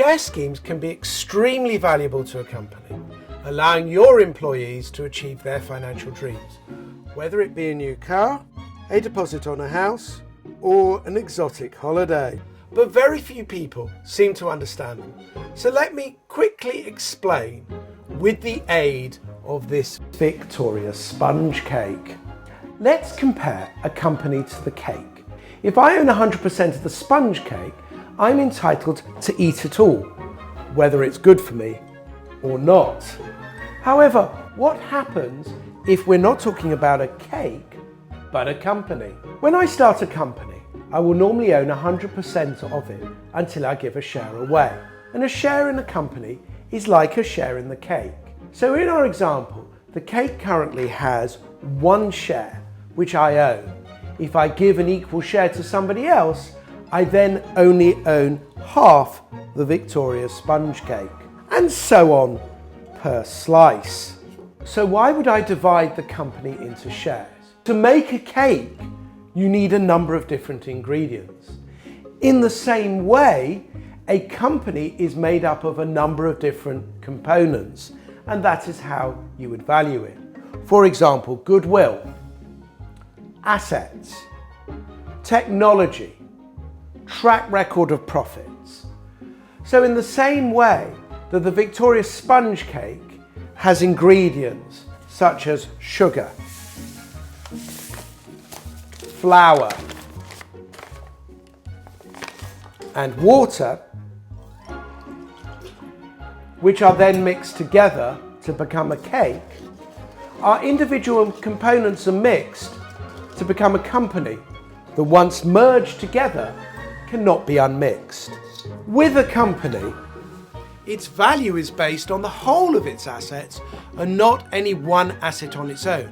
Share schemes can be extremely valuable to a company, allowing your employees to achieve their financial dreams, whether it be a new car, a deposit on a house, or an exotic holiday. But very few people seem to understand them. So let me quickly explain with the aid of this Victoria sponge cake. Let's compare a company to the cake. If I own 100% of the sponge cake, I'm entitled to eat it all, whether it's good for me or not. However, what happens if we're not talking about a cake, but a company? When I start a company, I will normally own 100% of it until I give a share away. And a share in a company is like a share in the cake. So in our example, the cake currently has 1 share, which I own. If I give an equal share to somebody else, I then only own half the Victoria sponge cake, and so on per slice. So why would I divide the company into shares? To make a cake, you need a number of different ingredients. In the same way, a company is made up of a number of different components, and that is how you would value it. For example, goodwill, assets, technology, track record of profits. So in the same way that the Victoria sponge cake has ingredients such as sugar, flour, and water, which are then mixed together to become a cake, our individual components are mixed to become a company that once merged together cannot be unmixed. With a company, its value is based on the whole of its assets and not any one asset on its own,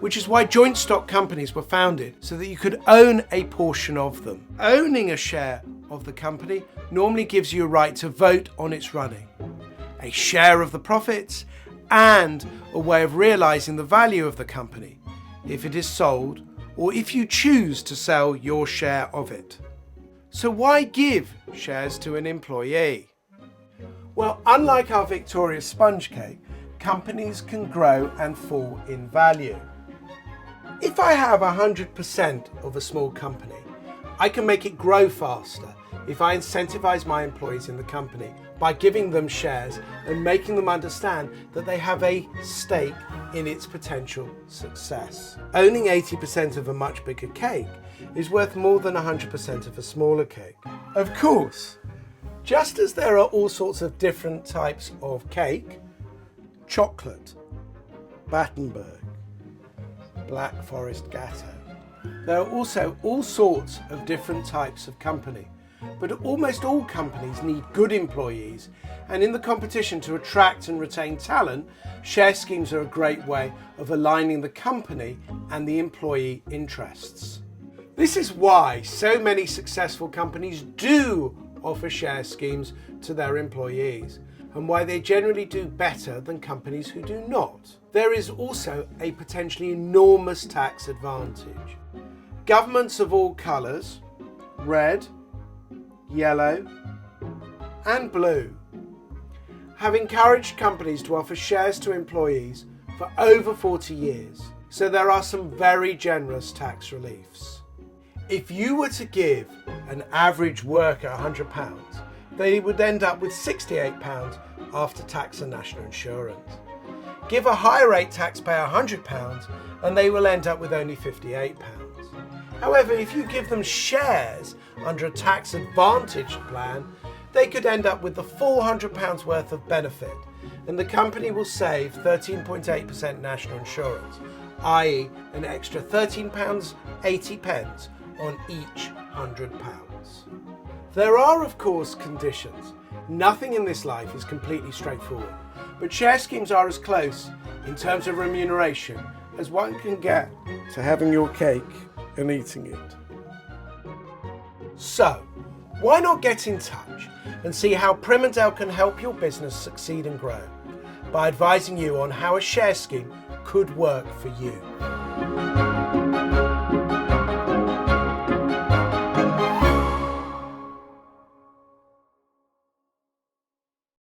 which is why joint stock companies were founded, so that you could own a portion of them. Owning a share of the company normally gives you a right to vote on its running, a share of the profits, and a way of realising the value of the company if it is sold or if you choose to sell your share of it. So why give shares to an employee? Well, unlike our Victoria sponge cake, companies can grow and fall in value. If I have 100% of a small company, I can make it grow faster if I incentivize my employees in the company by giving them shares and making them understand that they have a stake in its potential success. Owning 80% of a much bigger cake is worth more than 100% of a smaller cake. Of course, just as there are all sorts of different types of cake, chocolate, Battenberg, Black Forest Gatto, there are also all sorts of different types of company. But almost all companies need good employees, and in the competition to attract and retain talent, share schemes are a great way of aligning the company and the employee interests. This is why so many successful companies do offer share schemes to their employees, and why they generally do better than companies who do not. There is also a potentially enormous tax advantage. Governments of all colours, red, yellow, and blue, have encouraged companies to offer shares to employees for over 40 years, so there are some very generous tax reliefs. If you were to give an average worker £100, they would end up with £68 after tax and national insurance. Give a high rate taxpayer £100 and they will end up with only £58. However, if you give them shares under a tax advantaged plan, they could end up with the full £100 worth of benefit, and the company will save 13.8% national insurance, i.e. an extra £13.80 on each £100. There are, of course, conditions. Nothing in this life is completely straightforward, but share schemes are as close in terms of remuneration as one can get to having your cake and eating it. So, why not get in touch and see how Primondale can help your business succeed and grow by advising you on how a share scheme could work for you.